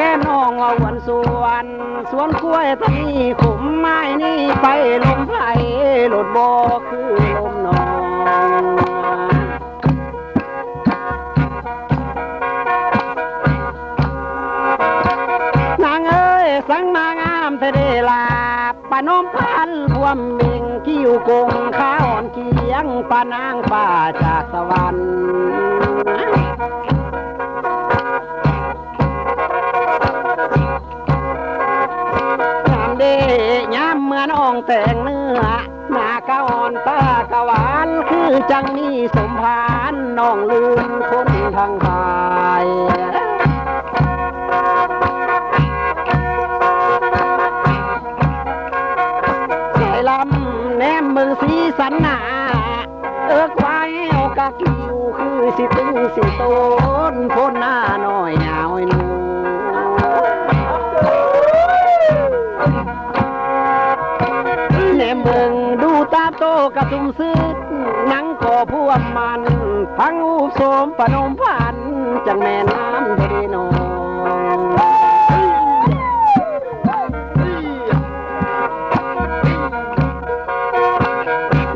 ก้น้องว่าหวนสวนกล้วยตะนี้ขุมไม้นี่ไปลมไผ่หลดบ่คือลมนองนางเอ้ยสังมางามเทเดลาปานมพันพวมเบ่งคิ้วกงข้าอ่อนเคียงปานางป่าจากสวรรค์ย้ำเมื่อน้องแต่งเนื้อหน้ากะอ่อนตากะหวานคือจังมีสมภารน้องลืมคนทางภายใส่ลำแนมมือสีสันหนาควายเอากะคิวคือสิตึงสิโตนพ้นหน้าหน่อยเอาไอ้นูแนมเบิ่งดูตาโตกระตุ้มซึดนังก่อพวกมันพังอูโสมปนมพันจังแม่น้ำทะเลนอ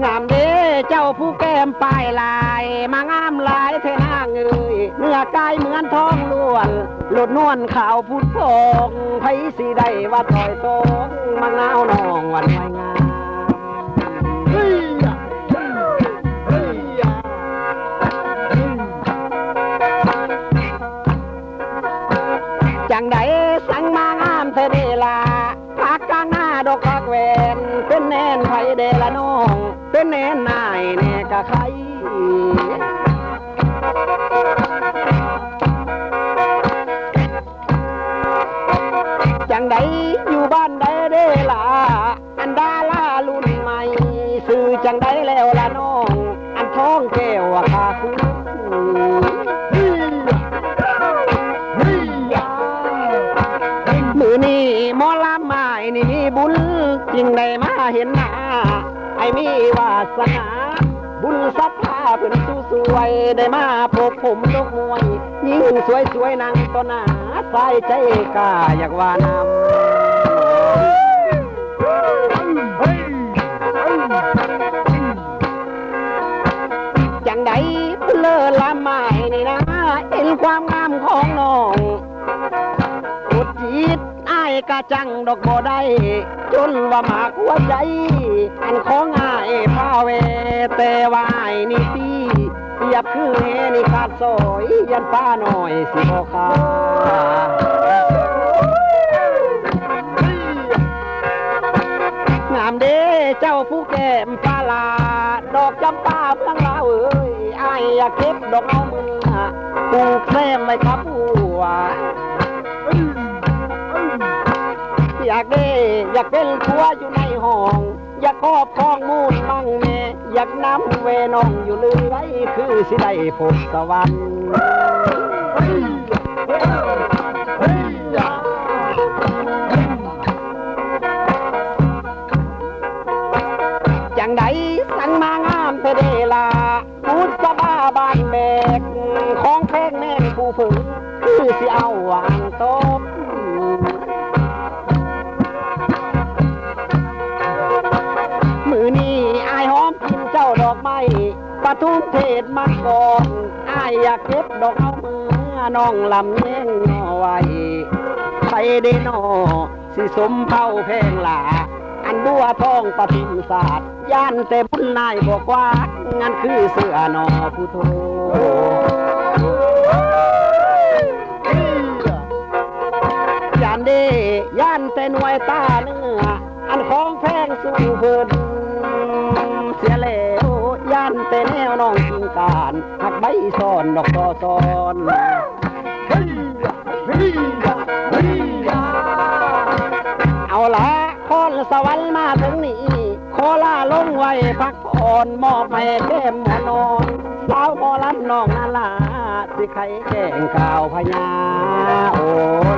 งามเด้เจ้าผู้แก้มปลายลายมางามลายเทนางเอ้ยเนื้อกายเหมือนทองล้วนหลดนวลขาวพุดพองไผสิได้ว่าถอยตงมังนาวน้องวันไว้งามจังใดสังมางามเธอเดลาพักกลางหน้าดอกพักแวนเป็นแน่นไผเดละน้องเป็นแน่นนายแน่กะใครจังใดอยู่บ้านใดเดล่ะอันดาลารุ่นใหม่สื่อจังใดแล้วละน้องอันท้องแก้วคาคุณมือนี่หมอลำไม้นี่มีบุญจริงได้มาเห็นหน้าไอ้มีวาสนาบุญศรัทธาเพิ่นสู้สวยได้มาพบผมนกมวยยิ่งสวยนั่งต่อหน้าใส่ใจกล้าอยากว่านำจังใดเลอละไม้นี่นะเห็นความงามของน้องอุดจิตอ้ายกะจังดอกบ่ได้จนว่าหมากหัวใจอันของอ้ายพาเวแต่ว่าอ้ายนี่ตีเปรียบคือเฮนี่ขาดซอยยันป้าหน่อยสิบ่ขาดงามเด้เจ้าผู้แก้มปลาลาดอกจำปาเมืองลาวเอ้ยอ้ายอยากเก็บดอกเอามือปลูกแซมไว้ครับหัวอยากได้อยากเป็นผัวอยู่ในห้องอยากครอบครองมูลมั่งแม่อยากนำเวน้องอยู่เรื่อยคือสิได้พบสวรรค์จังใดสังมางามเทเดลาพูดสบ้าบานแบกของแพงแน่นผู้ฝึกคือสิเอาวางโต๊ะมือนี้อายหอมกินเจ้าดอกไม้ปทุมเทศมาก่อนอายอยากเก็บดอกเอามือน้องลำแยงนอไว้ใครได้นอสิสมเผ่าแพงหลาอันบัวทองปทุมศาสตร์ย่านแต่บุญนายบอกว่างั้นคือเสือนอผู้โทย่านเดย่านแต่หน่วยตาเนื้ออันของแพงสู้เพิ่นเสียแล้วย่านแต่แนวน้องกินการหักใบซ้อนดอกตอซ้อนเอาละคนสวรรค์มาถึงนี่ขอลาลงไว้พักผ่อนมอบให้แก้มหมอนอนสาวหมอลำน้องนาลาสิใครแก่งข่าวพญาโอ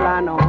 ลานอ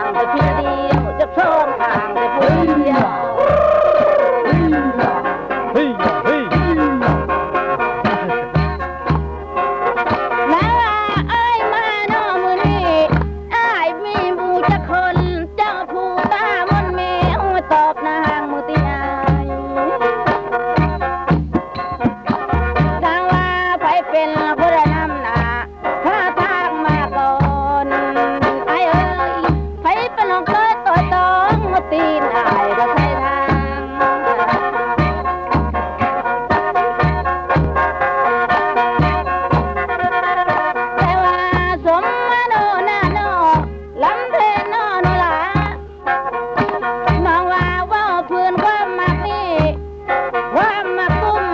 างแต่พี่เดียวจะช่องทางแต่ผู้เดียว เฮ้ยเฮ้ย แล้วไอ้มาโนมือนี่ไอ้มีบูจะคนเจ้าผู้ตามนเมวตอบนางมือตีอายทางว่าไปเป็นผู้นำหน้าถ้าทางมาก่อนไอ้เอ้ยไปเป็นน้องเคยต่อยต้องมาตีนไอ้ก็ใช่ทางแต่ว่าสมมาโนนาโนลำเพนโนโนลามองว่าว่าพื้นความมักนี่ความมักกุ้ม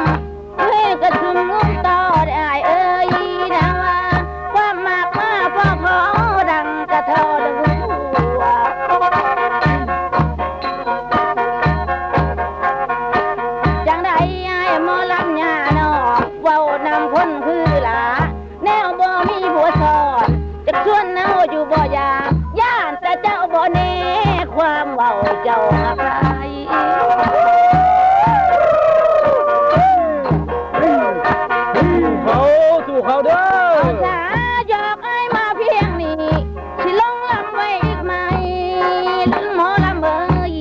เพื่อกระชุ่มงุ้มต่อได้เอ้ยนะว่าความมักมาพ่อขอดังกระทอดังหัวจังใดไอ้หมอลำญาเนาะเว้านำคนคือหลาแนวบ่มีผัวสอนจะชวนเนาอยู่บ่อยากย่านแต่เจ้าบ่แน่ความเว้าเจ้าหักใคร เขาสู่เขาเด้อ เอาสาหยอกไอ้มาเพียงนี้สิลงลำไว้อีกไหมหมอลำเอ้ย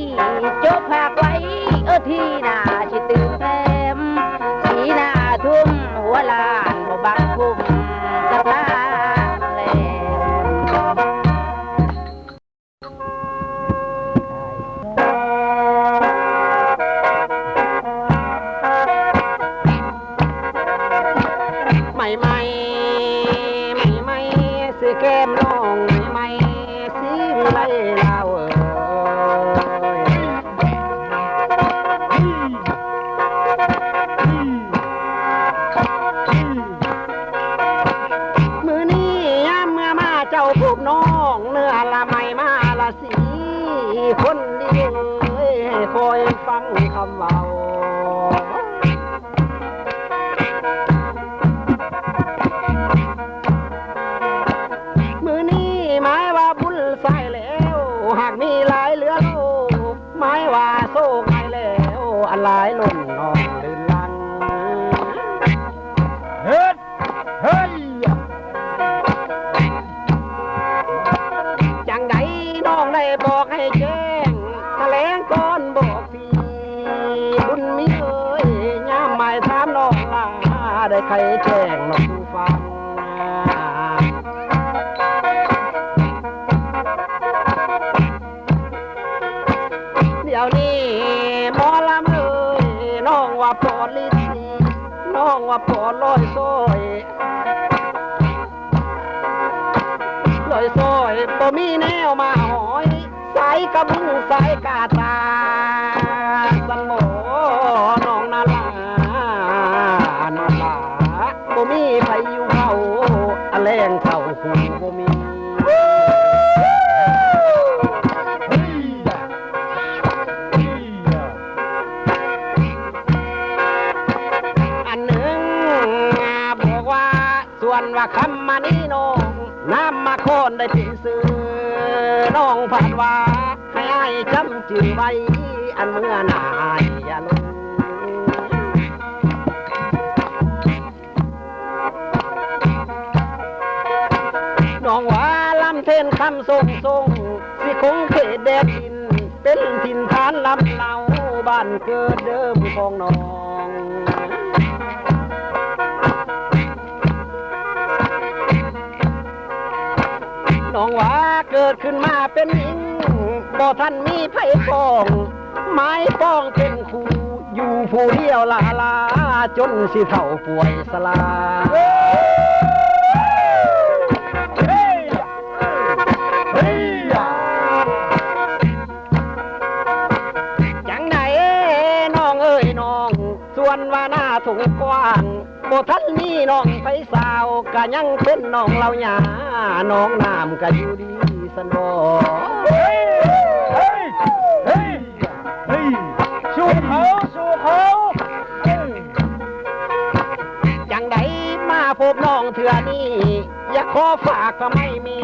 จบภาคไว้ที่หน้าสิตื่นเต็มสีหน้าทุ่มหัวลานบ่บังคุมกระตาแลใหม่ใหม่ใหม่ใหม่สิแก้มน้องใหม่สิวิไลลาวมือนี้ยามเมื่อมาเจ้าพบน้องเนื้อละใหม่มาละสีคนดีเลยให้คอยฟังคำเว้า มือนี้หมายว่าบุญใส่แล้วหากมีหลายเหลือโลกหมายว่าโซ่ไงแล้วอันหลายหล่นนองลื่นลัง เฮ้ยเฮ้ย จังใดน้องได้บอกให้แจ้งแถลงก่อนบอกพี่บุญมีเอ้ยยามหมายถามน้องลาได้ใครแจ้งน้องฟัง เดี๋ยวนี้หมอลำเอ้ยน้องว่าปอดลิสีน้องว่าปอดลอยซอยลอยซอยบ่มีแนวมาหอยสายกระบุงสายกาตาสันโหมน้องนาลานาลาบ่มีไผอยู่เขาอะแรงเท่าหูบ่มี อันหนึ่งบอกว่าส่วนว่าคำมานี้น้องน้ำมาโคนได้ถึงซื้อน้องผ่านว่าให้อ้ายจำจื่อไว้อันเมื่อหนายอย่าลงน้องว่าลำเทนคำทรงสิคงเขตแดดดินเป็นถิ่นฐานลำเนาบ้านเกิดเดิมของน้อง น้องว่าเกิดขึ้นมาเป็นหญิงบ่ท่านมีไผ่ปองไม้ป้องเป็นคู่อยู่ผู้เดียวลาลาจนสิเฒ่าป่วยสลาจังไหนน้องเอ้ยน้องส่วนว่าหน้าถุงกว้างบ่ทันมีน้องไปสาวก็ยังเป็นน้องเราหยาน้องน้ำก็อยู่ดีสันบ่สู้เขาสู้เขาจังไดมาพบน้องเถื่อนี้อย่าขอฝากก็ไม่มี